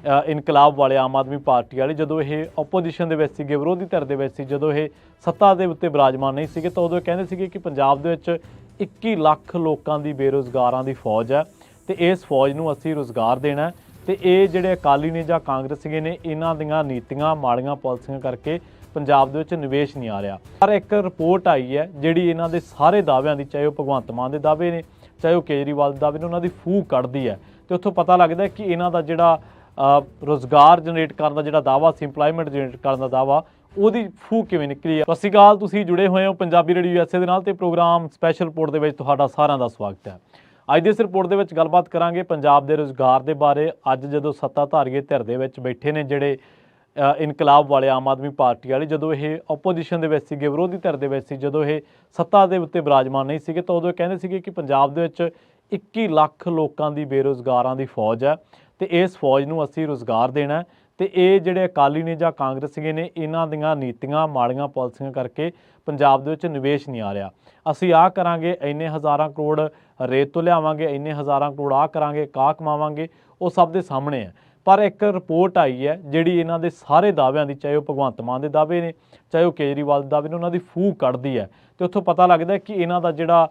ਇਨਕਲਾਬ ਵਾਲੇ ਆਮ ਆਦਮੀ ਪਾਰਟੀ ਵਾਲੇ ਜਦੋਂ ਇਹ ਓਪੋਜੀਸ਼ਨ ਦੇ ਵਿੱਚ ਸੀਗੇ, ਵਿਰੋਧੀ ਧਿਰ ਦੇ ਵਿੱਚ ਸੀ, ਜਦੋਂ ਇਹ ਸੱਤਾ ਦੇ ਉੱਤੇ ਬਿਰਾਜਮਾਨ ਨਹੀਂ ਸੀਗੇ ਤਾਂ ਉਦੋਂ ਕਹਿੰਦੇ ਸੀਗੇ ਕਿ ਪੰਜਾਬ ਦੇ ਵਿੱਚ 21 ਲੱਖ ਲੋਕਾਂ ਦੀ ਬੇਰੁਜ਼ਗਾਰਾਂ ਦੀ ਫੌਜ ਹੈ ਤੇ ਇਸ ਫੌਜ ਨੂੰ ਅਸੀਂ ਰੁਜ਼ਗਾਰ ਦੇਣਾ। ਤੇ ਇਹ ਜਿਹੜੇ ਅਕਾਲੀ ਨੇ ਜਾਂ ਕਾਂਗਰਸੀਏ ਨੇ, ਇਹਨਾਂ ਦੀਆਂ ਨੀਤੀਆਂ ਮਾੜੀਆਂ ਪਾਲਿਸੀਆਂ ਕਰਕੇ ਪੰਜਾਬ ਦੇ ਵਿੱਚ ਨਿਵੇਸ਼ ਨਹੀਂ ਆ ਰਿਹਾ। ਪਰ ਇੱਕ ਰਿਪੋਰਟ ਆਈ ਹੈ ਜਿਹੜੀ ਇਹਨਾਂ ਦੇ ਸਾਰੇ ਦਾਅਵਿਆਂ ਦੀ, ਚਾਹੇ ਉਹ ਭਗਵੰਤ ਮਾਨ ਦੇ ਦਾਅਵੇ ਨੇ, ਚਾਹੇ ਉਹ ਕੇਜਰੀਵਾਲ ਦੇ ਦਾਅਵੇ ਨੇ, ਉਹਨਾਂ ਦੀ ਫੂਕ ਕੱਢਦੀ ਹੈ। ਤੇ ਉੱਥੋਂ ਪਤਾ ਲੱਗਦਾ ਕਿ ਇਹਨਾਂ ਦਾ ਜਿਹੜਾ ਰੁਜ਼ਗਾਰ ਜਨਰੇਟ ਕਰਨ ਦਾ ਜਿਹੜਾ ਦਾਅਵਾ ਸੀ, ਇੰਪਲਾਇਮੈਂਟ ਜਨਰੇਟ ਕਰਨ ਦਾ ਦਾਅਵਾ, ਉਹਦੀ ਫੂਕ ਕਿਵੇਂ ਨਿਕਲੀ ਹੈ। ਸਤਿ ਸ਼੍ਰੀ ਅਕਾਲ, ਤੁਸੀਂ ਜੁੜੇ ਹੋਏ ਹੋ ਪੰਜਾਬੀ ਰੇਡੀਓ USA ਦੇ ਨਾਲ ਤੇ ਪ੍ਰੋਗਰਾਮ ਸਪੈਸ਼ਲ ਰਿਪੋਰਟ ਦੇ ਵਿੱਚ ਤੁਹਾਡਾ ਸਾਰਿਆਂ ਦਾ ਸਵਾਗਤ ਹੈ। ਅੱਜ ਦੀ ਇਸ ਰਿਪੋਰਟ ਦੇ ਵਿੱਚ ਗੱਲਬਾਤ ਕਰਾਂਗੇ ਪੰਜਾਬ ਦੇ ਰੁਜ਼ਗਾਰ ਦੇ ਬਾਰੇ। ਅੱਜ ਜਦੋਂ ਸੱਤਾਧਾਰੀ ਧਿਰ ਦੇ ਵਿੱਚ ਬੈਠੇ ਨੇ ਜਿਹੜੇ ਇਨਕਲਾਬ ਵਾਲੇ ਆਮ ਆਦਮੀ ਪਾਰਟੀ ਵਾਲੇ, ਜਦੋਂ ਇਹ ਓਪੋਜੀਸ਼ਨ ਦੇ ਵਿੱਚ ਸੀਗੇ, ਵਿਰੋਧੀ ਧਿਰ ਦੇ ਵਿੱਚ ਸੀ, ਜਦੋਂ ਇਹ ਸੱਤਾ ਦੇ ਉੱਤੇ ਬਿਰਾਜਮਾਨ ਨਹੀਂ ਸੀਗੇ ਤਾਂ ਉਦੋਂ ਕਹਿੰਦੇ ਸੀਗੇ ਕਿ ਪੰਜਾਬ ਦੇ ਵਿੱਚ 21 ਲੱਖ ਲੋਕਾਂ ਦੀ ਬੇਰੁਜ਼ਗਾਰਾਂ ਦੀ ਫੌਜ ਹੈ ਤੇ ਇਸ ਫੌਜ ਨੂੰ ਅਸੀਂ ਰੁਜ਼ਗਾਰ ਦੇਣਾ। ਤੇ ਇਹ ਜਿਹੜੇ ਅਕਾਲੀ ਨੇ ਜਾਂ ਕਾਂਗਰਸੀਏ ਨੇ, ਇਹਨਾਂ ਦੀਆਂ ਨੀਤੀਆਂ ਮਾੜੀਆਂ ਪਾਲਿਸੀਆਂ ਕਰਕੇ ਪੰਜਾਬ ਦੇ ਵਿੱਚ ਨਿਵੇਸ਼ ਨਹੀਂ ਆ ਰਿਹਾ। ਅਸੀਂ ਆਹ ਕਰਾਂਗੇ, ਇੰਨੇ ਹਜ਼ਾਰਾਂ ਕਰੋੜ ਰੇਤ ਤੋਂ ਲਿਆਵਾਂਗੇ, ਇੰਨੇ ਹਜ਼ਾਰਾਂ ਕਰੋੜ ਆਹ ਕਰਾਂਗੇ, ਕਾਹ ਕਮਾਵਾਂਗੇ, ਉਹ ਸਭ ਦੇ ਸਾਹਮਣੇ ਹੈ। ਪਰ ਇੱਕ ਰਿਪੋਰਟ ਆਈ ਹੈ ਜਿਹੜੀ ਇਹਨਾਂ ਦੇ ਸਾਰੇ ਦਾਅਵਿਆਂ ਦੀ, ਚਾਹੇ ਉਹ ਭਗਵੰਤ ਮਾਨ ਦੇ ਦਾਅਵੇ ਨੇ, ਚਾਹੇ ਉਹ ਕੇਜਰੀਵਾਲ ਦੇ ਦਾਅਵੇ ਨੇ, ਉਹਨਾਂ ਦੀ ਫੂਕ ਕੱਢਦੀ ਹੈ। ਤੇ ਉੱਥੋਂ ਪਤਾ ਲੱਗਦਾ ਕਿ ਇਹਨਾਂ ਦਾ ਜਿਹੜਾ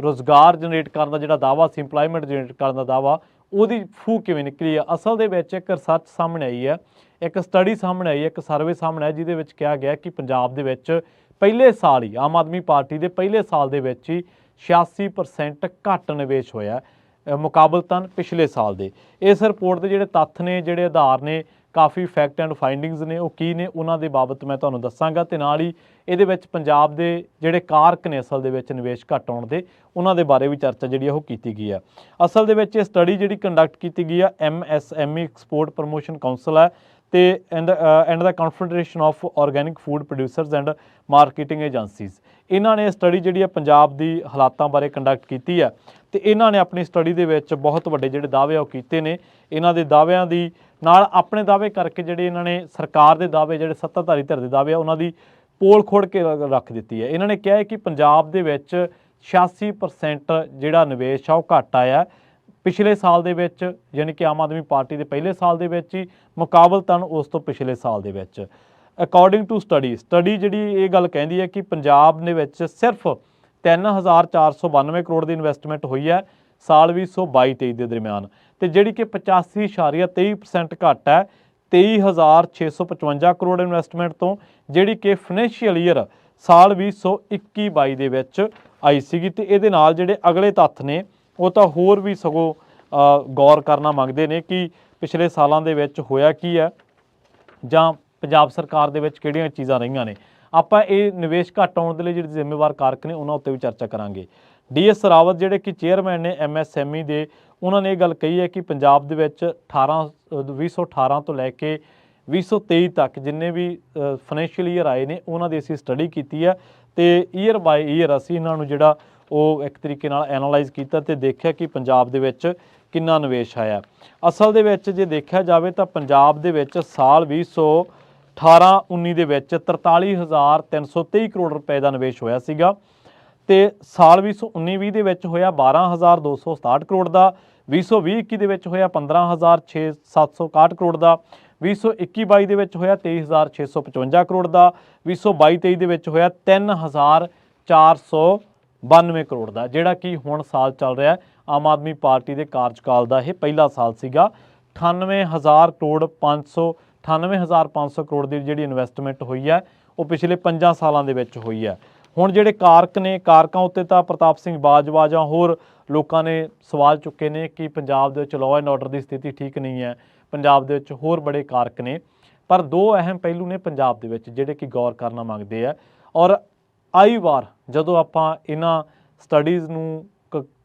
ਰੁਜ਼ਗਾਰ ਜਨਰੇਟ ਕਰਨ ਦਾ ਜਿਹੜਾ ਦਾਅਵਾ ਸੀ, ਇੰਪਲਾਇਮੈਂਟ ਜਨਰੇਟ ਕਰਨ ਦਾ ਦਾਅਵਾ, ਉਹਦੀ ਫੂਕ ਕਿਵੇਂ ਨਿਕਲੀ ਹੈ। ਅਸਲ ਦੇ ਵਿੱਚ ਇੱਕ ਰਿਸਰਚ ਸਾਹਮਣੇ ਆਈ ਹੈ, ਇੱਕ ਸਟੱਡੀ ਸਾਹਮਣੇ ਆਈ ਹੈ, ਇੱਕ ਸਰਵੇ ਸਾਹਮਣੇ ਆਇਆ ਜਿਹਦੇ ਵਿੱਚ ਕਿਹਾ ਗਿਆ ਕਿ ਪੰਜਾਬ ਦੇ ਵਿੱਚ ਪਹਿਲੇ ਸਾਲ ਹੀ, ਆਮ ਆਦਮੀ ਪਾਰਟੀ ਦੇ ਪਹਿਲੇ ਸਾਲ ਦੇ ਵਿੱਚ ਹੀ 86% ਘੱਟ ਨਿਵੇਸ਼ ਹੋਇਆ ਮੁਕਾਬਲਤਨ ਪਿਛਲੇ ਸਾਲ ਦੇ। ਇਸ ਰਿਪੋਰਟ ਦੇ ਜਿਹੜੇ ਤੱਥ ਨੇ, ਜਿਹੜੇ ਆਧਾਰ ਨੇ, ਕਾਫੀ ਫੈਕਟ ਐਂਡ ਫਾਈਂਡਿੰਗਸ ਨੇ, ਉਹ ਕੀ ਨੇ ਉਹਨਾਂ ਦੇ ਬਾਬਤ ਮੈਂ ਤੁਹਾਨੂੰ ਦੱਸਾਂਗਾ। ਤੇ ਨਾਲ ਹੀ ਇਹਦੇ ਵਿੱਚ ਪੰਜਾਬ ਦੇ ਜਿਹੜੇ ਕਾਰਕ ਨੇ ਅਸਲ ਦੇ ਵਿੱਚ ਨਿਵੇਸ਼ ਘੱਟ ਹੋਣ ਦੇ, ਉਹਨਾਂ ਦੇ ਬਾਰੇ ਵੀ ਚਰਚਾ ਜਿਹੜੀ ਉਹ ਕੀਤੀ ਗਈ ਆ। ਅਸਲ ਦੇ ਵਿੱਚ ਇਹ ਸਟੱਡੀ ਜਿਹੜੀ ਕੰਡਕਟ ਕੀਤੀ ਗਈ ਆ MSME ਐਕਸਪੋਰਟ ਪ੍ਰਮੋਸ਼ਨ ਕਾਉਂਸਲ ਹੈ ਤੇ and the confederation of organic food producers and marketing agencies, ਇਹਨਾਂ ਨੇ ਸਟੱਡੀ ਜਿਹੜੀ ਹੈ ਪੰਜਾਬ ਦੀ ਹਾਲਾਤਾਂ ਬਾਰੇ ਕੰਡਕਟ ਕੀਤੀ ਹੈ। ਤੇ ਇਹਨਾਂ ਨੇ ਆਪਣੀ ਸਟੱਡੀ ਦੇ ਵਿੱਚ ਬਹੁਤ ਵੱਡੇ ਜਿਹੜੇ ਦਾਅਵੇ ਉਹ ਕੀਤੇ ਨੇ। ਇਹਨਾਂ ਦੇ ਦਾਅਵਿਆਂ ਦੀ ਨਾਲ ਆਪਣੇ ਦਾਅਵੇ ਕਰਕੇ ਜਿਹੜੇ ਇਹਨਾਂ ਨੇ ਸਰਕਾਰ ਦੇ ਦਾਅਵੇ, ਜਿਹੜੇ ਸੱਤਾਧਾਰੀ ਧਿਰ ਦੇ ਦਾਅਵੇ ਆ, ਉਹਨਾਂ ਦੀ ਪੋਲ ਖੋੜ ਕੇ ਰੱਖ ਦਿੱਤੀ ਹੈ। ਇਹਨਾਂ ਨੇ ਕਿਹਾ ਹੈ ਕਿ ਪੰਜਾਬ ਦੇ ਵਿੱਚ 86% ਜਿਹੜਾ ਨਿਵੇਸ਼ ਆ ਉਹ ਘੱਟ ਆਇਆ ਪਿਛਲੇ ਸਾਲ ਦੇ ਵਿੱਚ, ਯਾਨੀ ਕਿ ਆਮ ਆਦਮੀ ਪਾਰਟੀ ਦੇ ਪਹਿਲੇ ਸਾਲ ਦੇ ਵਿੱਚ ਹੀ ਮੁਕਾਬਲਤਨ ਉਸ ਤੋਂ ਪਿਛਲੇ ਸਾਲ ਦੇ ਵਿੱਚ। ਅਕੋਰਡਿੰਗ ਟੂ ਸਟੱਡੀ ਜਿਹੜੀ ਇਹ ਗੱਲ ਕਹਿੰਦੀ ਹੈ ਕਿ ਪੰਜਾਬ ਦੇ ਵਿੱਚ ਸਿਰਫ 3492 ਕਰੋੜ ਦੀ ਇਨਵੈਸਟਮੈਂਟ ਹੋਈ ਹੈ ਸਾਲ 2022-23 ਦੇ ਦਰਮਿਆਨ, ਤੇ ਜਿਹੜੀ ਕਿ 85.23% ਘੱਟ ਹੈ 23,655 ਕਰੋੜ ਇਨਵੈਸਟਮੈਂਟ ਤੋਂ, ਜਿਹੜੀ ਕਿ ਫਾਈਨੈਂਸ਼ੀਅਲ ਈਅਰ ਸਾਲ 2021-22 ਦੇ ਵਿੱਚ ਆਈ ਸੀਗੀ। ਤੇ ਇਹਦੇ ਨਾਲ ਜਿਹੜੇ ਅਗਲੇ ਤੱਥ ਨੇ ਉਹ ਤਾਂ ਹੋਰ ਵੀ ਸਗੋਂ ਗੌਰ ਕਰਨਾ ਮੰਗਦੇ ਨੇ ਕਿ ਪਿਛਲੇ ਸਾਲਾਂ ਦੇ ਵਿੱਚ ਹੋਇਆ ਕੀ ਹੈ ਜਾਂ ਪੰਜਾਬ ਸਰਕਾਰ ਦੇ ਵਿੱਚ ਕਿਹੜੀਆਂ ਚੀਜ਼ਾਂ ਰਹੀਆਂ ਨੇ। ਆਪਾਂ ਇਹ ਨਿਵੇਸ਼ ਘੱਟ ਆਉਣ ਦੇ ਲਈ ਜਿਹੜੇ ਜ਼ਿੰਮੇਵਾਰ ਕਾਰਕ ਨੇ ਉਹਨਾਂ ਉੱਤੇ ਵੀ ਚਰਚਾ ਕਰਾਂਗੇ। DS ਰਾਵਤ ਜਿਹੜੇ ਕਿ ਚੇਅਰਮੈਨ ਨੇ MSME ਦੇ, ਉਹਨਾਂ ਨੇ ਇਹ ਗੱਲ ਕਹੀ ਹੈ ਕਿ ਪੰਜਾਬ ਦੇ ਵਿੱਚ 2018 ਤੋਂ ਲੈ ਕੇ 2023 ਤੱਕ ਜਿੰਨੇ ਵੀ ਫਾਈਨੈਂਸ਼ੀਅਲ ਈਅਰ ਆਏ ਨੇ ਉਹਨਾਂ ਦੀ ਅਸੀਂ ਸਟੱਡੀ ਕੀਤੀ ਹੈ ਤੇ ਈਅਰ ਬਾਏ ਈਅਰ ਅਸੀਂ ਇਹਨਾਂ ਨੂੰ ਜਿਹੜਾ ਉਹ ਇੱਕ ਤਰੀਕੇ ਨਾਲ ਐਨਾਲਾਈਜ਼ ਕੀਤਾ ਤੇ ਦੇਖਿਆ ਕਿ ਪੰਜਾਬ ਦੇ ਵਿੱਚ ਕਿੰਨਾ ਨਿਵੇਸ਼ ਆਇਆ। ਅਸਲ ਦੇ ਵਿੱਚ ਜੇ ਦੇਖਿਆ ਜਾਵੇ ਤਾਂ ਪੰਜਾਬ ਦੇ ਵਿੱਚ ਸਾਲ 2018-19 ਦੇ ਵਿੱਚ 43,323 ਕਰੋੜ ਰੁਪਏ ਦਾ ਨਿਵੇਸ਼ ਹੋਇਆ ਸੀਗਾ ਤੇ ਸਾਲ 2019-20 ਦੇ ਵਿੱਚ ਹੋਇਆ 12,267 ਕਰੋੜ ਦਾ, 2020-21 ਦੇ ਵਿੱਚ ਹੋਇਆ 15,761 ਕਰੋੜ ਦਾ, 2021-22 ਦੇ ਵਿੱਚ ਹੋਇਆ 23,655 ਕਰੋੜ ਦਾ, 2022-23 ਦੇ ਵਿੱਚ ਹੋਇਆ 3,492 ਕਰੋੜ ਦਾ, ਜਿਹੜਾ ਕਿ ਹੁਣ ਸਾਲ ਚੱਲ ਰਿਹਾ ਆਮ ਆਦਮੀ ਪਾਰਟੀ ਦੇ ਕਾਰਜਕਾਲ ਦਾ ਇਹ ਪਹਿਲਾ ਸਾਲ ਸੀਗਾ। 98,500 ਕਰੋੜ ਦੀ ਜਿਹੜੀ ਇਨਵੈਸਟਮੈਂਟ ਹੋਈ ਹੈ ਉਹ ਪਿਛਲੇ 5 ਸਾਲਾਂ ਦੇ ਵਿੱਚ ਹੋਈ ਹੈ। ਹੁਣ ਜਿਹੜੇ ਕਾਰਕ ਨੇ, ਕਾਰਕਾਂ ਉੱਤੇ ਤਾਂ ਪ੍ਰਤਾਪ ਸਿੰਘ ਬਾਜਵਾ ਜਾਂ ਹੋਰ ਲੋਕਾਂ ਨੇ ਸਵਾਲ ਚੁੱਕੇ ਨੇ ਕਿ ਪੰਜਾਬ ਦੇ ਵਿੱਚ ਲਾਅ ਐਂਡ ਆਰਡਰ ਦੀ ਸਥਿਤੀ ਠੀਕ ਨਹੀਂ ਹੈ, ਪੰਜਾਬ ਦੇ ਵਿੱਚ ਹੋਰ ਬੜੇ ਕਾਰਕ ਨੇ। ਪਰ ਦੋ ਅਹਿਮ ਪਹਿਲੂ ਨੇ ਪੰਜਾਬ ਦੇ ਵਿੱਚ ਜਿਹੜੇ ਕਿ ਗੌਰ ਕਰਨਾ ਮੰਗਦੇ ਆ। ਔਰ ਆਈ ਵਾਰ ਜਦੋਂ ਆਪਾਂ ਇਹਨਾਂ ਸਟੱਡੀਜ਼ ਨੂੰ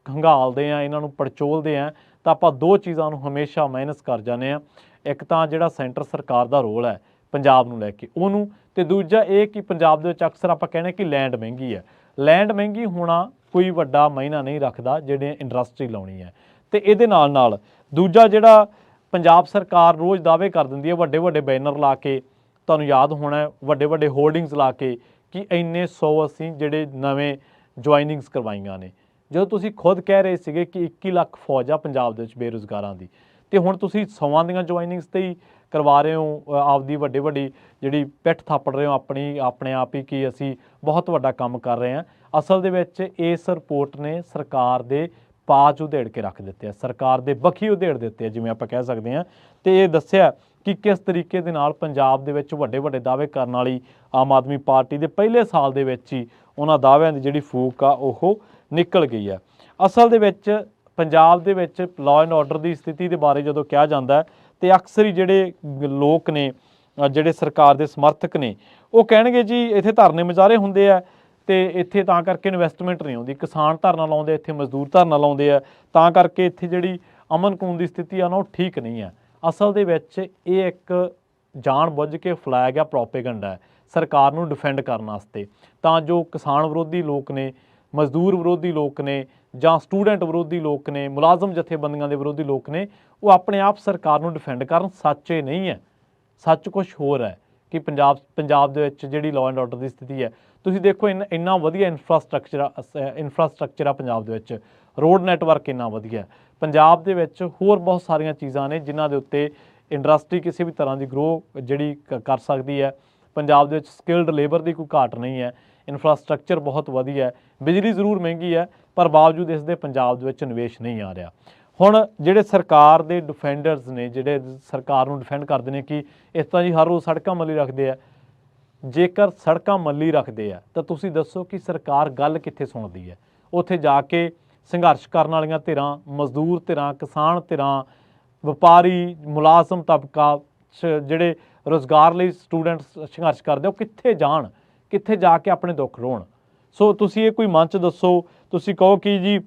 ਖੰਗਾਲਦੇ ਹਾਂ, ਇਹਨਾਂ ਨੂੰ ਪੜਚੋਲਦੇ ਹਾਂ, ਤਾਂ ਆਪਾਂ ਦੋ ਚੀਜ਼ਾਂ ਨੂੰ ਹਮੇਸ਼ਾ ਮਾਈਨਸ ਕਰ ਜਾਂਦੇ ਹਾਂ। ਇੱਕ ਤਾਂ ਜਿਹੜਾ ਸੈਂਟਰ ਸਰਕਾਰ ਦਾ ਰੋਲ ਹੈ ਪੰਜਾਬ ਨੂੰ ਲੈ ਕੇ ਉਹਨੂੰ, ਤੇ ਦੂਜਾ ਇਹ ਕਿ ਪੰਜਾਬ ਦੇ ਵਿੱਚ ਅਕਸਰ ਆਪਾਂ ਕਹਿੰਦੇ ਕਿ ਲੈਂਡ ਮਹਿੰਗੀ ਹੈ। ਲੈਂਡ ਮਹਿੰਗੀ ਹੋਣਾ ਕੋਈ ਵੱਡਾ ਮਾਇਨਾ ਨਹੀਂ ਰੱਖਦਾ ਜਿਹੜੇ ਇੰਡਸਟਰੀ ਲਾਉਣੀ ਹੈ। ਤੇ ਇਹਦੇ ਨਾਲ ਨਾਲ ਦੂਜਾ ਜਿਹੜਾ ਪੰਜਾਬ ਸਰਕਾਰ ਰੋਜ਼ ਦਾਅਵੇ ਕਰ ਦਿੰਦੀ ਹੈ ਵੱਡੇ ਵੱਡੇ ਬੈਨਰ ਲਾ ਕੇ, ਤੁਹਾਨੂੰ ਯਾਦ ਹੋਣਾ ਵੱਡੇ ਵੱਡੇ ਹੋਰਡਿੰਗਸ ਲਾ ਕੇ ਕਿ ਇੰਨੇ 100 ਅਸੀਂ ਜਿਹੜੇ ਨਵੇਂ ਜੁਆਇਨਿੰਗਸ ਕਰਵਾਈਆਂ ਨੇ, ਜਦੋਂ ਤੁਸੀਂ ਖੁਦ ਕਹਿ ਰਹੇ ਸੀਗੇ ਕਿ 21 ਲੱਖ ਫੌਜ ਆ ਪੰਜਾਬ ਦੇ ਵਿੱਚ ਬੇਰੁਜ਼ਗਾਰਾਂ ਦੀ, ਤੇ ਹੁਣ ਤੁਸੀਂ 100 ਦੀਆਂ ਜੁਆਇਨਿੰਗਸ ਤੇ ਹੀ ਕਰਵਾ ਰਹੇ ਹੋ ਆਪਦੀ ਵੱਡੀ ਜਿਹੜੀ ਪਿੱਠ ਥਾਪੜ ਰਹੇ ਹੋ ਆਪਣੇ ਆਪ ਹੀ ਕਿ ਅਸੀਂ ਬਹੁਤ ਵੱਡਾ ਕੰਮ ਕਰ ਰਹੇ ਹਾਂ। ਅਸਲ ਦੇ ਵਿੱਚ ਇਸ ਰਿਪੋਰਟ ਨੇ ਸਰਕਾਰ ਦੇ ਪਾਜ ਉਧੇੜ ਕੇ ਰੱਖ ਦਿੱਤੇ ਆ, ਸਰਕਾਰ ਦੇ ਬਖੀ ਉਧੇੜ ਦਿੱਤੇ ਆ ਜਿਵੇਂ ਆਪਾਂ ਕਹਿ ਸਕਦੇ ਹਾਂ। ਤੇ ਇਹ ਦੱਸਿਆ ਕਿ ਕਿਸ ਤਰੀਕੇ ਦੇ ਨਾਲ ਪੰਜਾਬ ਦੇ ਵਿੱਚ ਵੱਡੇ ਦਾਅਵੇ ਕਰਨ ਵਾਲੀ ਆਮ ਆਦਮੀ ਪਾਰਟੀ ਦੇ ਪਹਿਲੇ ਸਾਲ ਦੇ ਵਿੱਚ ਹੀ ਉਹਨਾਂ ਦਾਅਵਿਆਂ ਦੀ ਜਿਹੜੀ ਫੂਕ ਆ ਉਹ ਨਿਕਲ ਗਈ ਆ। ਅਸਲ ਦੇ ਵਿੱਚ ਪੰਜਾਬ ਦੇ ਵਿੱਚ ਲਾਅ ਐਂਡ ਆਰਡਰ ਦੀ ਸਥਿਤੀ ਦੇ ਬਾਰੇ ਜਦੋਂ ਕਿਹਾ ਜਾਂਦਾ ਤੇ ਅਕਸਰ ਹੀ ਜਿਹੜੇ ਲੋਕ ਨੇ ਜਿਹੜੇ ਸਰਕਾਰ ਦੇ ਸਮਰਥਕ ਨੇ ਉਹ ਕਹਿਣਗੇ ਜੀ ਇੱਥੇ ਧਰਨੇ ਮੁਜ਼ਾਹਰੇ ਹੁੰਦੇ ਆ ਤੇ ਇੱਥੇ ਤਾਂ ਕਰਕੇ ਇਨਵੈਸਟਮੈਂਟ ਨਹੀਂ ਆਉਂਦੀ, ਕਿਸਾਨ ਧਰਨਾ ਲਾਉਂਦੇ, ਇੱਥੇ ਮਜ਼ਦੂਰ ਧਰਨਾ ਲਾਉਂਦੇ ਆ, ਤਾਂ ਕਰਕੇ ਇੱਥੇ ਜਿਹੜੀ ਅਮਨ ਕਾਨੂੰਨ ਦੀ ਸਥਿਤੀ ਆ ਨਾ ਉਹ ਠੀਕ ਨਹੀਂ ਹੈ। ਅਸਲ ਦੇ ਵਿੱਚ ਇਹ ਇੱਕ ਜਾਣ ਬੁੱਝ ਕੇ ਫਲਾਇਆ ਗਿਆ ਪ੍ਰੋਪੇਗੈਂਡਾ ਹੈ ਸਰਕਾਰ ਨੂੰ ਡਿਫੈਂਡ ਕਰਨ ਵਾਸਤੇ, ਤਾਂ ਜੋ ਕਿਸਾਨ ਵਿਰੋਧੀ ਲੋਕ ਨੇ, ਮਜ਼ਦੂਰ ਵਿਰੋਧੀ ਲੋਕ ਨੇ ਜਾਂ ਸਟੂਡੈਂਟ ਵਿਰੋਧੀ ਲੋਕ ਨੇ, ਮੁਲਾਜ਼ਮ ਜਥੇਬੰਦੀਆਂ ਦੇ ਵਿਰੋਧੀ ਲੋਕ ਨੇ, ਉਹ ਆਪਣੇ ਆਪ ਸਰਕਾਰ ਨੂੰ ਡਿਫੈਂਡ ਕਰਨ। ਸੱਚ ਇਹ ਨਹੀਂ ਹੈ, ਸੱਚ ਕੁਝ ਹੋਰ ਹੈ ਕਿ ਪੰਜਾਬ ਦੇ ਵਿੱਚ ਜਿਹੜੀ ਲਾਅ ਐਂਡ ਆਰਡਰ ਦੀ ਸਥਿਤੀ ਹੈ, ਤੁਸੀਂ ਦੇਖੋ ਇੰਨਾ ਵਧੀਆ ਇਨਫਰਾਸਟਰਕਚਰ ਆ ਪੰਜਾਬ ਦੇ ਵਿੱਚ, ਰੋਡ ਨੈਟਵਰਕ ਇੰਨਾ ਵਧੀਆ, ਪੰਜਾਬ ਦੇ ਵਿੱਚ ਹੋਰ ਬਹੁਤ ਸਾਰੀਆਂ ਚੀਜ਼ਾਂ ਨੇ ਜਿਨ੍ਹਾਂ ਦੇ ਉੱਤੇ ਇੰਡਸਟਰੀ ਕਿਸੇ ਵੀ ਤਰ੍ਹਾਂ ਦੀ ਗਰੋ ਜਿਹੜੀ ਕਰ ਸਕਦੀ ਹੈ। ਪੰਜਾਬ ਦੇ ਵਿੱਚ ਸਕਿਲਡ ਲੇਬਰ ਦੀ ਕੋਈ ਘਾਟ ਨਹੀਂ ਹੈ, ਇਨਫਰਾਸਟਰਕਚਰ ਬਹੁਤ ਵਧੀਆ ਹੈ, ਬਿਜਲੀ ਜ਼ਰੂਰ ਮਹਿੰਗੀ ਹੈ ਪਰ ਬਾਵਜੂਦ ਇਸ ਦੇ ਪੰਜਾਬ ਦੇ ਵਿੱਚ ਨਿਵੇਸ਼ ਨਹੀਂ ਆ ਰਿਹਾ। ਹੁਣ ਜਿਹੜੇ ਸਰਕਾਰ ਦੇ ਡਿਫੈਂਡਰਸ ਨੇ, ਜਿਹੜੇ ਸਰਕਾਰ ਨੂੰ ਡਿਫੈਂਡ ਕਰਦੇ ਨੇ ਕਿ ਇਸ ਤਰ੍ਹਾਂ ਜੀ ਹਰ ਰੋਜ਼ ਸੜਕਾਂ ਮੱਲੀ ਰੱਖਦੇ ਆ, ਜੇਕਰ ਸੜਕਾਂ ਮੱਲੀ ਰੱਖਦੇ ਆ ਤਾਂ ਤੁਸੀਂ ਦੱਸੋ ਕਿ ਸਰਕਾਰ ਗੱਲ ਕਿੱਥੇ ਸੁਣਦੀ ਹੈ? ਉੱਥੇ ਜਾ ਕੇ ਸੰਘਰਸ਼ ਕਰਨ ਵਾਲੀਆਂ ਧਿਰਾਂ, ਮਜ਼ਦੂਰ ਧਿਰਾਂ, ਕਿਸਾਨ ਧਿਰਾਂ, ਵਪਾਰੀ, ਮੁਲਾਜ਼ਮ ਤਬਕਾ, ਜਿਹੜੇ ਰੁਜ਼ਗਾਰ ਲਈ ਸਟੂਡੈਂਟਸ ਸੰਘਰਸ਼ ਕਰਦੇ ਉਹ ਕਿੱਥੇ ਜਾਣ, ਕਿੱਥੇ ਜਾ ਕੇ ਆਪਣੇ ਦੁੱਖ ਰੋਣ? ਸੋ ਤੁਸੀਂ ਇਹ ਕੋਈ ਮੰਚ ਦੱਸੋ, ਤੁਸੀਂ ਕਹੋ ਕਿ ਜੀ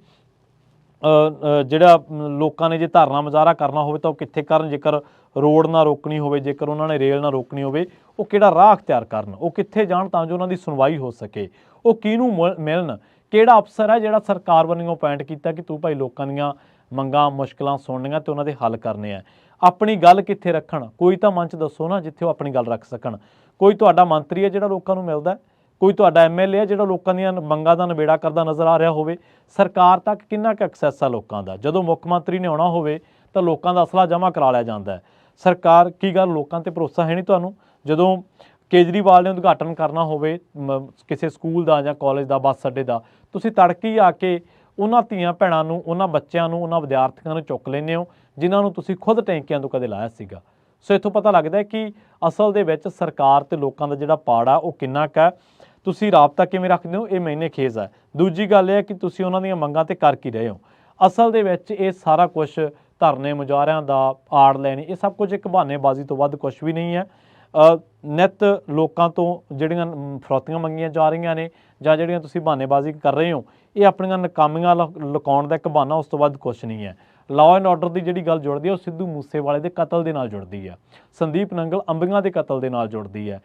ਜਿਹੜਾ ਲੋਕਾਂ ਨੇ ਜੇ ਧਰਨਾ ਮੁਜ਼ਾਹਰਾ ਕਰਨਾ ਹੋਵੇ ਤਾਂ ਉਹ ਕਿੱਥੇ ਕਰਨ, ਜੇਕਰ ਰੋਡ ਨਾ ਰੋਕਣੀ ਹੋਵੇ, ਜੇਕਰ ਉਹਨਾਂ ਨੇ ਰੇਲ ਨਾ ਰੋਕਣੀ ਹੋਵੇ, ਉਹ ਕਿਹੜਾ ਰਾਹ ਅਖਤਿਆਰ ਕਰਨ, ਉਹ ਕਿੱਥੇ ਜਾਣ ਤਾਂ ਜੋ ਉਹਨਾਂ ਦੀ ਸੁਣਵਾਈ ਹੋ ਸਕੇ, ਉਹ ਕਿਹਨੂੰ ਮਿਲਣ, ਕਿਹੜਾ ਅਫਸਰ ਹੈ ਜਿਹੜਾ ਸਰਕਾਰ ਵੱਲੋਂ ਅਪਾਇੰਟ ਕੀਤਾ ਕਿ ਤੂੰ ਭਾਈ ਲੋਕਾਂ ਦੀਆਂ ਮੰਗਾਂ ਮੁਸ਼ਕਲਾਂ ਸੁਣਨੀਆਂ ਤੇ ਉਹਨਾਂ ਦੇ ਹੱਲ ਕਰਨੇ ਆ। ਆਪਣੀ ਗੱਲ ਕਿੱਥੇ ਰੱਖਣ? ਕੋਈ ਤਾਂ ਮੰਚ ਦੱਸੋ ਨਾ ਜਿੱਥੇ ਉਹ ਆਪਣੀ ਗੱਲ ਰੱਖ ਸਕਣ। ਕੋਈ ਤੁਹਾਡਾ ਮੰਤਰੀ ਹੈ ਜਿਹੜਾ ਲੋਕਾਂ ਨੂੰ ਮਿਲਦਾ, ਕੋਈ ਤੁਹਾਡਾ ਐਮਐਲਏ ਹੈ ਜਿਹੜਾ ਲੋਕਾਂ ਦੀਆਂ ਮੰਗਾਂ ਦਾ ਨਿਬੇੜਾ ਕਰਦਾ ਨਜ਼ਰ ਆ ਰਿਹਾ ਹੋਵੇ। ਸਰਕਾਰ ਤੱਕ ਕਿੰਨਾ ਕੁ ਐਕਸੈਸ ਆ ਲੋਕਾਂ ਦਾ? ਜਦੋਂ ਮੁੱਖ ਮੰਤਰੀ ਨੇ ਆਉਣਾ ਹੋਵੇ ਤਾਂ ਲੋਕਾਂ ਦਾ ਅਸਲਾ ਜਮ੍ਹਾਂ ਕਰਾ ਲਿਆ ਜਾਂਦਾ ਹੈ। ਸਰਕਾਰ ਕੀ ਗੱਲ ਲੋਕਾਂ ਤੇ ਭਰੋਸਾ ਹੈ ਨਹੀਂ ਤੁਹਾਨੂੰ? ਜਦੋਂ ਕੇਜਰੀਵਾਲ ਨੇ ਉਦਘਾਟਨ ਕਰਨਾ ਹੋਵੇ ਕਿਸੇ ਸਕੂਲ ਦਾ ਜਾਂ ਕਾਲਜ ਦਾ, ਬੱਸ ਅੱਡੇ ਦਾ, ਤੁਸੀਂ ਤੜਕੇ ਹੀ ਆ ਕੇ ਉਹਨਾਂ ਧੀਆਂ ਭੈਣਾਂ ਨੂੰ, ਉਹਨਾਂ ਬੱਚਿਆਂ ਨੂੰ, ਉਹਨਾਂ ਵਿਦਿਆਰਥੀਆਂ ਨੂੰ ਚੁੱਕ ਲੈਂਦੇ ਹੋ ਜਿਨ੍ਹਾਂ ਨੂੰ ਤੁਸੀਂ ਖੁਦ ਟੈਂਕੀਆਂ ਤੋਂ ਕਦੇ ਲਾਇਆ ਸੀਗਾ। ਸੋ ਇੱਥੋਂ ਪਤਾ ਲੱਗਦਾ ਹੈ ਕਿ ਅਸਲ ਦੇ ਵਿੱਚ ਸਰਕਾਰ ਤੇ ਲੋਕਾਂ ਦਾ ਜਿਹੜਾ ਪਾੜਾ ਉਹ ਕਿੰਨਾ ਕੁ ਹੈ, ਤੁਸੀਂ ਰਾਬਤਾ ਕਿਵੇਂ ਰੱਖਦੇ ਹੋ, ਇਹ ਮੈਨੇ ਖੇਜ਼ ਹੈ। ਦੂਜੀ ਗੱਲ ਇਹ ਹੈ ਕਿ ਤੁਸੀਂ ਉਹਨਾਂ ਦੀਆਂ ਮੰਗਾਂ ਤੇ ਕਰ ਕੀ ਰਹੇ ਹੋ। ਅਸਲ ਦੇ ਵਿੱਚ ਇਹ ਸਾਰਾ ਕੁਝ ਧਰਨੇ ਮੁਜ਼ਾਹਰਿਆਂ ਦਾ, ਆੜ ਲੈਣੀ, ਇਹ ਸਭ ਕੁਝ ਇੱਕ ਬਹਾਨੇਬਾਜ਼ੀ ਤੋਂ ਵੱਧ ਕੁਝ ਵੀ ਨਹੀਂ ਹੈ। ਨਿੱਤ ਲੋਕਾਂ ਤੋਂ ਜਿਹੜੀਆਂ ਫਰੌਤੀਆਂ ਮੰਗੀਆਂ ਜਾ ਰਹੀਆਂ ਨੇ ਜਾਂ ਜਿਹੜੀਆਂ ਤੁਸੀਂ ਬਹਾਨੇਬਾਜ਼ੀ ਕਰ ਰਹੇ ਹੋ, ਇਹ ਆਪਣੀਆਂ ਨਾਕਾਮੀਆਂ ਲੁਕਾਉਣ ਦਾ ਇੱਕ ਬਹਾਨਾ, ਉਸ ਤੋਂ ਵੱਧ ਕੁਛ ਨਹੀਂ ਹੈ। ਲਾਅ ਐਂਡ ਆਰਡਰ ਦੀ ਜਿਹੜੀ ਗੱਲ ਜੁੜਦੀ ਹੈ ਉਹ ਸਿੱਧੂ ਮੂਸੇਵਾਲੇ ਦੇ ਕਤਲ ਦੇ ਨਾਲ ਜੁੜਦੀ ਹੈ, ਸੰਦੀਪ ਨੰਗਲ ਅੰਬੀਆਂ ਦੇ ਕਤਲ ਦੇ ਨਾਲ ਜੁੜਦੀ ਹੈ।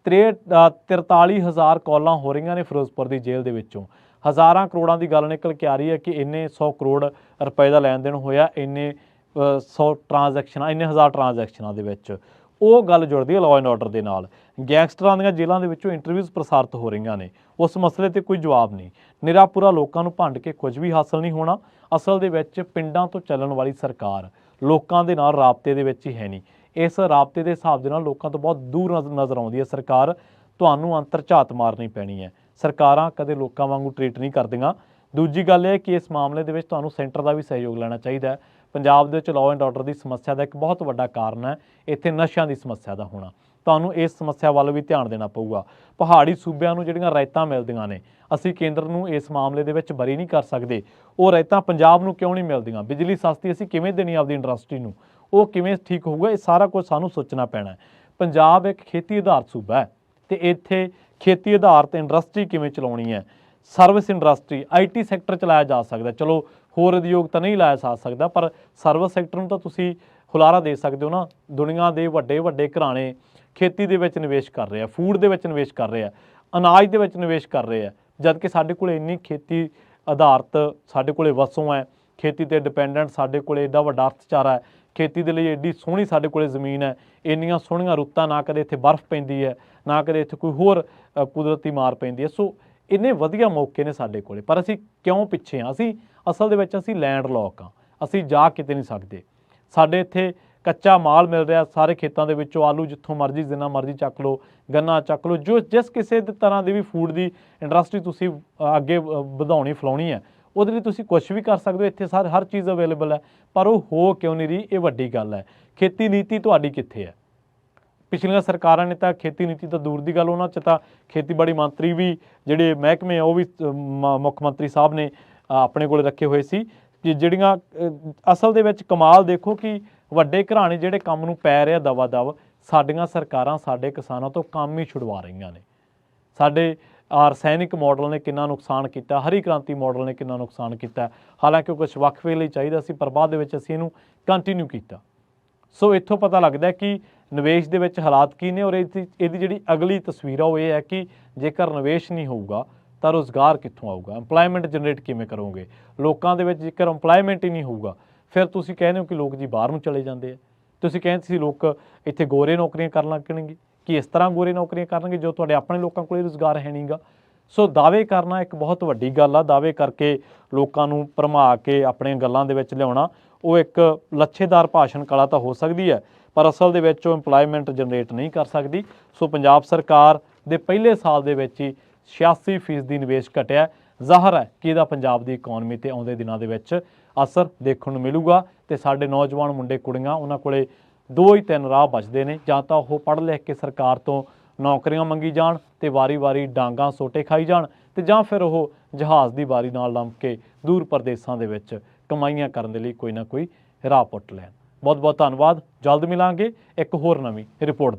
43,000 ਕਾਲਾਂ ਹੋ ਰਹੀਆਂ ਨੇ ਫਿਰੋਜ਼ਪੁਰ ਦੀ ਜੇਲ੍ਹ ਦੇ ਵਿੱਚੋਂ, ਹਜ਼ਾਰਾਂ ਕਰੋੜਾਂ ਦੀ ਗੱਲ ਨਿਕਲ ਕੇ ਆ ਰਹੀ ਹੈ ਕਿ ਇੰਨੇ 100 ਕਰੋੜ ਰੁਪਏ ਦਾ ਲੈਣ ਦੇਣ ਹੋਇਆ, ਇੰਨੇ 100 ਟ੍ਰਾਂਜੈਕਸ਼ਨਾਂ, ਇੰਨੇ ਹਜ਼ਾਰ ਟ੍ਰਾਂਜੈਕਸ਼ਨਾਂ ਦੇ ਵਿੱਚ। ਉਹ ਗੱਲ ਜੁੜਦੀ ਹੈ ਲਾਅ ਐਂਡ ਆਰਡਰ ਦੇ ਨਾਲ। ਗੈਂਗਸਟਰਾਂ ਦੀਆਂ ਜੇਲ੍ਹਾਂ ਦੇ ਵਿੱਚੋਂ ਇੰਟਰਵਿਊਜ਼ ਪ੍ਰਸਾਰਿਤ ਹੋ ਰਹੀਆਂ ਨੇ, ਉਸ ਮਸਲੇ ਤੇ ਕੋਈ ਜਵਾਬ ਨਹੀਂ। ਨਿਰਾਪੁਰਾ ਲੋਕਾਂ ਨੂੰ ਭੰਡ ਕੇ ਕੁਝ ਵੀ ਹਾਸਲ ਨਹੀਂ ਹੋਣਾ। ਅਸਲ ਦੇ ਵਿੱਚ ਪਿੰਡਾਂ ਤੋਂ ਚੱਲਣ ਵਾਲੀ ਸਰਕਾਰ ਲੋਕਾਂ ਦੇ ਨਾਲ ਰਾਬਤੇ ਦੇ ਵਿੱਚ ਹੀ ਹੈ ਨਹੀਂ। ਇਸ ਰਾਬਤੇ ਦੇ ਹਿਸਾਬ ਦੇ ਨਾਲ ਲੋਕਾਂ ਤੋਂ ਬਹੁਤ ਦੂਰ ਨਜ਼ਰ ਆਉਂਦੀ ਹੈ ਸਰਕਾਰ। ਤੁਹਾਨੂੰ ਅੰਤਰ ਝਾਤ ਮਾਰਨੀ ਪੈਣੀ ਹੈ। ਸਰਕਾਰਾਂ ਕਦੇ ਲੋਕਾਂ ਵਾਂਗੂ ਟਰੀਟ ਨਹੀਂ ਕਰਦੀਆਂ। ਦੂਜੀ ਗੱਲ ਇਹ ਹੈ ਕਿ ਇਸ ਮਾਮਲੇ ਦੇ ਵਿੱਚ ਤੁਹਾਨੂੰ ਸੈਂਟਰ ਦਾ ਵੀ ਸਹਿਯੋਗ ਲੈਣਾ ਚਾਹੀਦਾ ਹੈ। ਪੰਜਾਬ ਦੇ ਵਿੱਚ ਲਾਅ ਐਂਡ ਆਰਡਰ ਦੀ ਸਮੱਸਿਆ ਦਾ ਇੱਕ ਬਹੁਤ ਵੱਡਾ ਕਾਰਨ ਹੈ ਇੱਥੇ ਨਸ਼ਿਆਂ ਦੀ ਸਮੱਸਿਆ ਦਾ ਹੋਣਾ। ਤੁਹਾਨੂੰ ਇਸ ਸਮੱਸਿਆ ਵੱਲ ਵੀ ਧਿਆਨ ਦੇਣਾ ਪਊਗਾ। ਪਹਾੜੀ ਸੂਬਿਆਂ ਨੂੰ ਜਿਹੜੀਆਂ ਰਾਇਤਾਂ ਮਿਲਦੀਆਂ ਨੇ, ਅਸੀਂ ਕੇਂਦਰ ਨੂੰ ਇਸ ਮਾਮਲੇ ਦੇ ਵਿੱਚ ਬਰੀ ਨਹੀਂ ਕਰ ਸਕਦੇ। ਉਹ ਰਾਇਤਾਂ ਪੰਜਾਬ ਨੂੰ ਕਿਉਂ ਨਹੀਂ ਮਿਲਦੀਆਂ? ਬਿਜਲੀ ਸਸਤੀ ਅਸੀਂ ਕਿਵੇਂ ਦੇਣੀ ਆਪਦੀ ਇੰਡਸਟਰੀ ਨੂੰ? ਉਹ ਕਿਵੇਂ ਠੀਕ ਹੋਊਗਾ? ਇਹ ਸਾਰਾ ਕੁਝ ਸਾਨੂੰ ਸੋਚਣਾ ਪੈਣਾ ਹੈ। ਪੰਜਾਬ ਇੱਕ ਖੇਤੀ ਆਧਾਰਿਤ ਸੂਬਾ ਹੈ ਤੇ ਇੱਥੇ ਖੇਤੀ ਆਧਾਰਿਤ ਇੰਡਸਟਰੀ ਕਿਵੇਂ ਚਲਾਉਣੀ ਹੈ? ਸਰਵਿਸ ਇੰਡਸਟਰੀ, ਆਈਟੀ ਸੈਕਟਰ ਚਲਾਇਆ ਜਾ ਸਕਦਾ, ਚਲੋ ਹੋਰ ਉਦਯੋਗ ਤਾਂ ਨਹੀਂ ਲਾਇਆ ਜਾ ਸਕਦਾ, ਪਰ ਸਰਵਿਸ ਸੈਕਟਰ ਨੂੰ ਤਾਂ ਤੁਸੀਂ ਹੁਲਾਰਾ ਦੇ ਸਕਦੇ ਹੋ ਨਾ। ਦੁਨੀਆ ਦੇ ਵੱਡੇ ਘਰਾਣੇ ਖੇਤੀ ਦੇ ਵਿੱਚ ਨਿਵੇਸ਼ ਕਰ ਰਹੇ ਆ, ਫੂਡ ਦੇ ਵਿੱਚ ਨਿਵੇਸ਼ ਕਰ ਰਹੇ ਆ, ਅਨਾਜ ਦੇ ਵਿੱਚ ਨਿਵੇਸ਼ ਕਰ ਰਹੇ ਆ, ਜਦ ਕਿ ਸਾਡੇ ਕੋਲ ਇੰਨੀ ਖੇਤੀ ਆਧਾਰਿਤ ਸਾਡੇ ਕੋਲੇ ਵਸੋਂ ਹੈ, ਖੇਤੀ ਤੇ ਡਿਪੈਂਡੈਂਟ ਸਾਡੇ ਕੋਲੇ ਐਡਾ ਵੱਡਾ ਅਰਥਚਾਰਾ ਹੈ, ਖੇਤੀ ਦੇ ਲਈ ਐਡੀ ਸੋਹਣੀ ਸਾਡੇ ਕੋਲੇ ਜ਼ਮੀਨ ਹੈ, ਇੰਨੀਆਂ ਸੋਹਣੀਆਂ ਰੁੱਤਾਂ, ਨਾ ਕਦੇ ਇੱਥੇ ਬਰਫ਼ ਪੈਂਦੀ ਹੈ, ਨਾ ਕਦੇ ਇੱਥੇ ਕੋਈ ਹੋਰ ਕੁਦਰਤੀ ਮਾਰ ਪੈਂਦੀ ਹੈ। ਸੋ ਇੰਨੇ ਵਧੀਆ ਮੌਕੇ ਨੇ ਸਾਡੇ ਕੋਲੇ, ਪਰ ਅਸੀਂ ਕਿਉਂ ਪਿੱਛੇ ਹਾਂ? ਅਸੀਂ ਅਸਲ ਦੇ ਵਿੱਚ ਅਸੀਂ ਲੈਂਡ ਲੌਕ ਹਾਂ, ਅਸੀਂ ਜਾ ਕਿਤੇ ਨਹੀਂ ਸਕਦੇ। ਸਾਡੇ ਇੱਥੇ ਕੱਚਾ ਮਾਲ ਮਿਲ ਰਿਹਾ ਸਾਰੇ ਖੇਤਾਂ ਦੇ ਵਿੱਚੋਂ, ਆਲੂ ਜਿੱਥੋਂ ਮਰਜ਼ੀ ਜਿੰਨਾ ਮਰਜ਼ੀ ਚੱਕ ਲਓ, ਗੰਨਾ ਚੱਕ ਲਓ, ਜਿਸ ਕਿਸੇ ਤਰ੍ਹਾਂ ਦੀ ਵੀ ਫੂਡ ਦੀ ਇੰਡਸਟਰੀ ਤੁਸੀਂ ਅੱਗੇ ਵਧਾਉਣੀ ਫਲਾਉਣੀ ਹੈ, ਉਹਦੇ ਲਈ ਤੁਸੀਂ ਕੁਝ ਵੀ ਕਰ ਸਕਦੇ ਹੋ। ਇੱਥੇ ਹਰ ਚੀਜ਼ ਅਵੇਲੇਬਲ ਹੈ, ਪਰ ਉਹ ਹੋ ਕਿਉਂ ਨਹੀਂ ਰਹੀ, ਇਹ ਵੱਡੀ ਗੱਲ ਹੈ। ਖੇਤੀ ਨੀਤੀ ਤੁਹਾਡੀ ਕਿੱਥੇ ਹੈ? ਪਿਛਲੀਆਂ ਸਰਕਾਰਾਂ ਨੇ ਤਾਂ ਖੇਤੀ ਨੀਤੀ ਤਾਂ ਦੂਰ ਦੀ ਗੱਲ, ਉਹਨਾਂ 'ਚ ਤਾਂ ਖੇਤੀਬਾੜੀ ਮੰਤਰੀ ਵੀ ਜਿਹੜੇ ਮਹਿਕਮੇ ਆ ਉਹ ਵੀ ਮੁੱਖ ਮੰਤਰੀ ਸਾਹਿਬ ਨੇ ਆਪਣੇ ਕੋਲ ਰੱਖੇ ਹੋਏ ਸੀ। ਕਿ ਜਿਹੜੀਆਂ ਅਸਲ ਦੇ ਵਿੱਚ ਕਮਾਲ ਦੇਖੋ ਕਿ ਵੱਡੇ ਘਰਾਣੇ ਜਿਹੜੇ ਕੰਮ ਨੂੰ ਪੈ ਰਿਹਾ ਦਵਾ ਦਵ, ਸਾਡੀਆਂ ਸਰਕਾਰਾਂ ਸਾਡੇ ਕਿਸਾਨਾਂ ਤੋਂ ਕੰਮ ਹੀ ਛੁਡਵਾ ਰਹੀਆਂ ਨੇ। ਸਾਡੇ ਰਸਾਇਣਿਕ ਮਾਡਲ ਨੇ ਕਿੰਨਾ ਨੁਕਸਾਨ ਕੀਤਾ, ਹਰੀ ਕ੍ਰਾਂਤੀ ਮਾਡਲ ਨੇ ਕਿੰਨਾ ਨੁਕਸਾਨ ਕੀਤਾ। ਹਾਲਾਂਕਿ ਉਹ ਕੁਛ ਵਕਫੇ ਲਈ ਚਾਹੀਦਾ ਸੀ, ਪਰ ਬਾਅਦ ਦੇ ਵਿੱਚ ਅਸੀਂ ਇਹਨੂੰ ਕੰਟੀਨਿਊ ਕੀਤਾ। ਸੋ ਇੱਥੋਂ ਪਤਾ ਲੱਗਦਾ ਕਿ ਨਿਵੇਸ਼ ਦੇ ਵਿੱਚ ਹਾਲਾਤ ਕੀ ਨੇ, ਔਰ ਇਹਦੀ ਜਿਹੜੀ ਅਗਲੀ ਤਸਵੀਰ ਆ ਉਹ ਇਹ ਹੈ ਕਿ ਜੇਕਰ ਨਿਵੇਸ਼ ਨਹੀਂ ਹੋਊਗਾ ਤਾਂ ਰੁਜ਼ਗਾਰ ਕਿੱਥੋਂ ਆਊਗਾ, ਇੰਪਲਾਇਮੈਂਟ ਜਨਰੇਟ ਕਿਵੇਂ ਕਰੋਗੇ ਲੋਕਾਂ ਦੇ ਵਿੱਚ? ਜੇਕਰ ਇੰਪਲਾਇਮੈਂਟ ਹੀ ਨਹੀਂ ਹੋਊਗਾ, ਫਿਰ ਤੁਸੀਂ ਕਹਿੰਦੇ ਹੋ ਕਿ ਲੋਕ ਜੀ ਬਾਹਰ ਨੂੰ ਚਲੇ ਜਾਂਦੇ ਆ। ਤੁਸੀਂ ਕਹਿੰਦੇ ਸੀ ਲੋਕ ਇੱਥੇ ਗੋਰੇ ਨੌਕਰੀਆਂ ਕਰਨ ਲੱਗਣਗੇ, ਕਿ ਇਸ ਤਰ੍ਹਾਂ ਗੋਰੇ ਨੌਕਰੀਆਂ ਕਰਨਗੇ ਜੋ ਤੁਹਾਡੇ ਆਪਣੇ ਲੋਕਾਂ ਕੋਲ ਰੁਜ਼ਗਾਰ ਹੈ ਨਹੀਂਗਾ। ਸੋ ਦਾਅਵੇ ਕਰਨਾ ਇੱਕ ਬਹੁਤ ਵੱਡੀ ਗੱਲ ਆ, ਦਾਅਵੇ ਕਰਕੇ ਲੋਕਾਂ ਨੂੰ ਭਰਮਾ ਕੇ ਆਪਣੀਆਂ ਗੱਲਾਂ ਦੇ ਵਿੱਚ ਲਿਆਉਣਾ ਉਹ ਇੱਕ ਲੱਛੇਦਾਰ ਭਾਸ਼ਣ ਕਲਾ ਤਾਂ ਹੋ ਸਕਦੀ ਹੈ, ਪਰ ਅਸਲ ਦੇ ਵਿੱਚ ਉਹ ਇੰਪਲਾਇਮੈਂਟ ਜਨਰੇਟ ਨਹੀਂ ਕਰ ਸਕਦੀ। ਸੋ ਪੰਜਾਬ ਸਰਕਾਰ ਦੇ ਪਹਿਲੇ ਸਾਲ ਦੇ ਵਿੱਚ ਹੀ 86% ਨਿਵੇਸ਼ ਘਟਿਆ। ਜ਼ਾਹਰ ਹੈ ਕਿ ਇਹਦਾ ਪੰਜਾਬ ਦੀ ਇਕਨੋਮੀ ਤੇ ਆਉਂਦੇ ਦਿਨਾਂ ਦੇ ਵਿੱਚ ਅਸਰ ਦੇਖਣ ਨੂੰ ਮਿਲੂਗਾ। ਤੇ ਸਾਡੇ ਨੌਜਵਾਨ ਮੁੰਡੇ ਕੁੜੀਆਂ ਉਹਨਾਂ ਕੋਲੇ 2 ਹੀ 3 ਰਾਹ ਬਚਦੇ ਨੇ, ਜਾਂ ਤਾਂ ਉਹ ਪੜ੍ਹ ਲਿਖ ਕੇ ਸਰਕਾਰ ਤੋਂ ਨੌਕਰੀਆਂ ਮੰਗੀ ਜਾਣ ਤੇ ਵਾਰੀ-ਵਾਰੀ ਡਾਂਗਾਂ ਸੋਟੇ ਖਾਈ ਜਾਣ, ਤੇ ਜਾਂ ਫਿਰ ਉਹ ਜਹਾਜ਼ ਦੀ ਵਾਰੀ ਨਾਲ ਲੰਮ ਕੇ ਦੂਰ ਪ੍ਰਦੇਸ਼ਾਂ ਦੇ ਵਿੱਚ ਕਮਾਈਆਂ ਕਰਨ ਦੇ ਲਈ ਕੋਈ ਨਾ ਕੋਈ ਰਾਹ ਪੁੱਟ ਲੈਣ। ਬਹੁਤ ਬਹੁਤ ਧੰਨਵਾਦ। ਜਲਦ ਮਿਲਾਂਗੇ ਇੱਕ ਹੋਰ ਨਵੀਂ ਰਿਪੋਰਟ।